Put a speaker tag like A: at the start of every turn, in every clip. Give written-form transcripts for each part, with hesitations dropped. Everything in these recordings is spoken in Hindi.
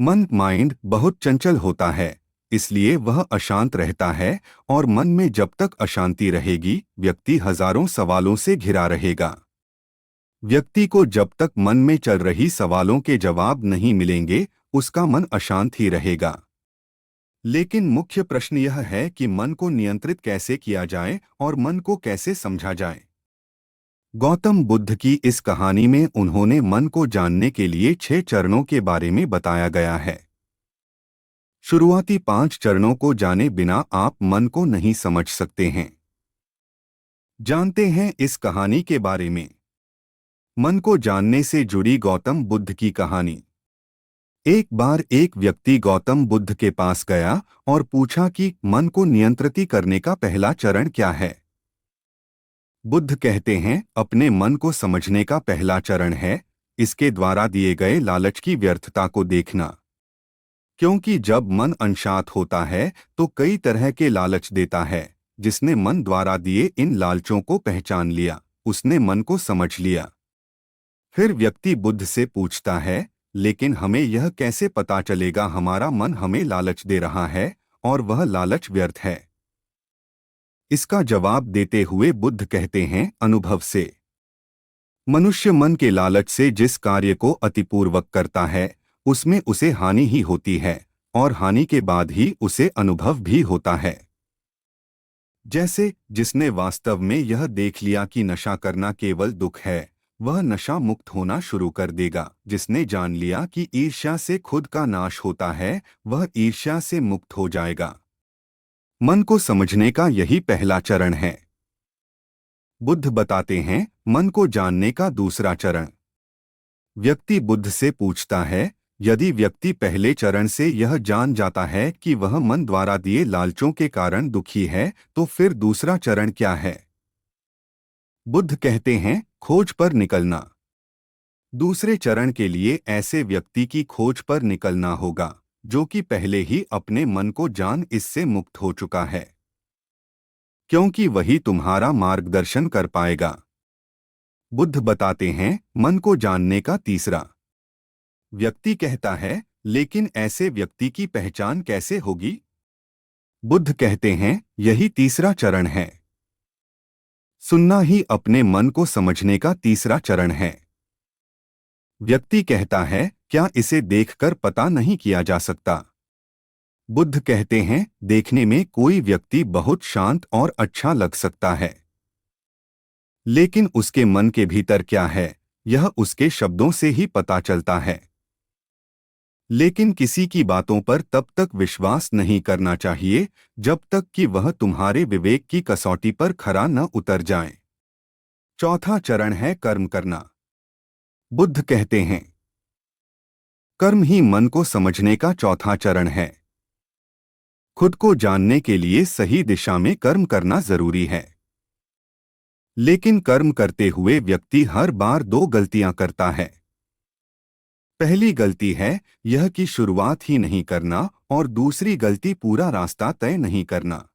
A: मन माइंड बहुत चंचल होता है, इसलिए वह अशांत रहता है और मन में जब तक अशांति रहेगी व्यक्ति हजारों सवालों से घिरा रहेगा। व्यक्ति को जब तक मन में चल रही सवालों के जवाब नहीं मिलेंगे उसका मन अशांत ही रहेगा। लेकिन मुख्य प्रश्न यह है कि मन को नियंत्रित कैसे किया जाए और मन को कैसे समझा जाए। गौतम बुद्ध की इस कहानी में उन्होंने मन को जानने के लिए 6 चरणों के बारे में बताया गया है। शुरुआती 5 चरणों को जाने बिना आप मन को नहीं समझ सकते हैं। जानते हैं इस कहानी के बारे में। मन को जानने से जुड़ी गौतम बुद्ध की कहानी। एक बार एक व्यक्ति गौतम बुद्ध के पास गया और पूछा कि मन को नियंत्रित करने का पहला चरण क्या है। बुद्ध कहते हैं अपने मन को समझने का पहला चरण है इसके द्वारा दिए गए लालच की व्यर्थता को देखना। क्योंकि जब मन अशांत होता है तो कई तरह के लालच देता है। जिसने मन द्वारा दिए इन लालचों को पहचान लिया उसने मन को समझ लिया। फिर व्यक्ति बुद्ध से पूछता है लेकिन हमें यह कैसे पता चलेगा हमारा मन हमें लालच दे रहा है और वह लालच व्यर्थ है। इसका जवाब देते हुए बुद्ध कहते हैं अनुभव से। मनुष्य मन के लालच से जिस कार्य को अतिपूर्वक करता है उसमें उसे हानि ही होती है और हानि के बाद ही उसे अनुभव भी होता है। जैसे जिसने वास्तव में यह देख लिया कि नशा करना केवल दुख है वह नशा मुक्त होना शुरू कर देगा। जिसने जान लिया कि ईर्ष्या से खुद का नाश होता है वह ईर्ष्या से मुक्त हो जाएगा। मन को समझने का यही पहला चरण है। बुद्ध बताते हैं मन को जानने का दूसरा चरण। व्यक्ति बुद्ध से पूछता है यदि व्यक्ति पहले चरण से यह जान जाता है कि वह मन द्वारा दिए लालचों के कारण दुखी है तो फिर दूसरा चरण क्या है। बुद्ध कहते हैं खोज पर निकलना। दूसरे चरण के लिए ऐसे व्यक्ति की खोज पर निकलना होगा जो कि पहले ही अपने मन को जान इससे मुक्त हो चुका है, क्योंकि वही तुम्हारा मार्गदर्शन कर पाएगा। बुद्ध बताते हैं मन को जानने का तीसरा। व्यक्ति कहता है लेकिन ऐसे व्यक्ति की पहचान कैसे होगी। बुद्ध कहते हैं यही तीसरा चरण है। सुनना ही अपने मन को समझने का तीसरा चरण है। व्यक्ति कहता है क्या इसे देखकर पता नहीं किया जा सकता। बुद्ध कहते हैं देखने में कोई व्यक्ति बहुत शांत और अच्छा लग सकता है, लेकिन उसके मन के भीतर क्या है यह उसके शब्दों से ही पता चलता है। लेकिन किसी की बातों पर तब तक विश्वास नहीं करना चाहिए जब तक कि वह तुम्हारे विवेक की कसौटी पर खरा न उतर जाए। चौथा चरण है कर्म करना। बुद्ध कहते हैं कर्म ही मन को समझने का चौथा चरण है। खुद को जानने के लिए सही दिशा में कर्म करना जरूरी है, लेकिन कर्म करते हुए व्यक्ति हर बार 2 गलतियां करता है। पहली गलती है यह कि शुरुआत ही नहीं करना और दूसरी गलती पूरा रास्ता तय नहीं करना।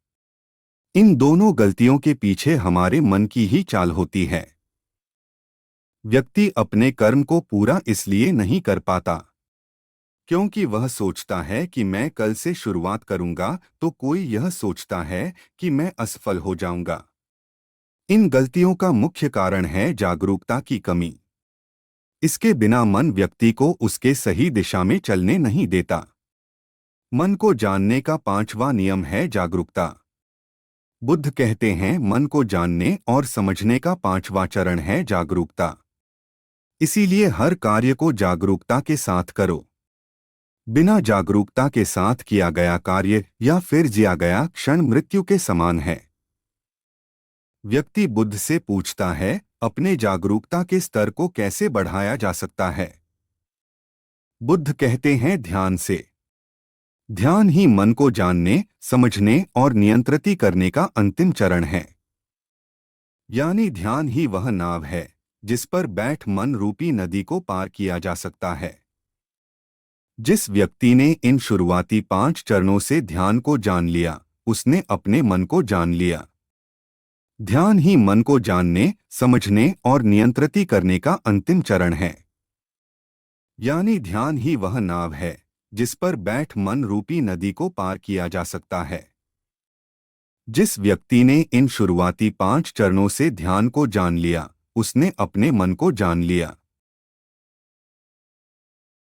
A: इन दोनों गलतियों के पीछे हमारे मन की ही चाल होती है। व्यक्ति अपने कर्म को पूरा इसलिए नहीं कर पाता क्योंकि वह सोचता है कि मैं कल से शुरुआत करूंगा तो कोई यह सोचता है कि मैं असफल हो जाऊंगा। इन गलतियों का मुख्य कारण है जागरूकता की कमी। इसके बिना मन व्यक्ति को उसके सही दिशा में चलने नहीं देता। मन को जानने का 5वां नियम है जागरूकता। बुद्ध कहते हैं मन को जानने और समझने का 5वां चरण है जागरूकता। इसीलिए हर कार्य को जागरूकता के साथ करो। बिना जागरूकता के साथ किया गया कार्य या फिर जिया गया क्षण मृत्यु के समान है। व्यक्ति बुद्ध से पूछता है अपने जागरूकता के स्तर को कैसे बढ़ाया जा सकता है। बुद्ध कहते हैं ध्यान से। ध्यान ही मन को जानने, समझने और नियंत्रित करने का अंतिम चरण है। यानी ध्यान ही वह नाव है जिस पर बैठ मन रूपी नदी को पार किया जा सकता है। जिस व्यक्ति ने इन शुरुआती 5 चरणों से ध्यान को जान लिया उसने अपने मन को जान लिया। ध्यान ही मन को जानने, समझने और नियंत्रित करने का अंतिम चरण है। यानी ध्यान ही वह नाव है जिस पर बैठ मन रूपी नदी को पार किया जा सकता है। जिस व्यक्ति ने इन शुरुआती 5 चरणों से ध्यान को जान लिया, उसने अपने मन को जान लिया।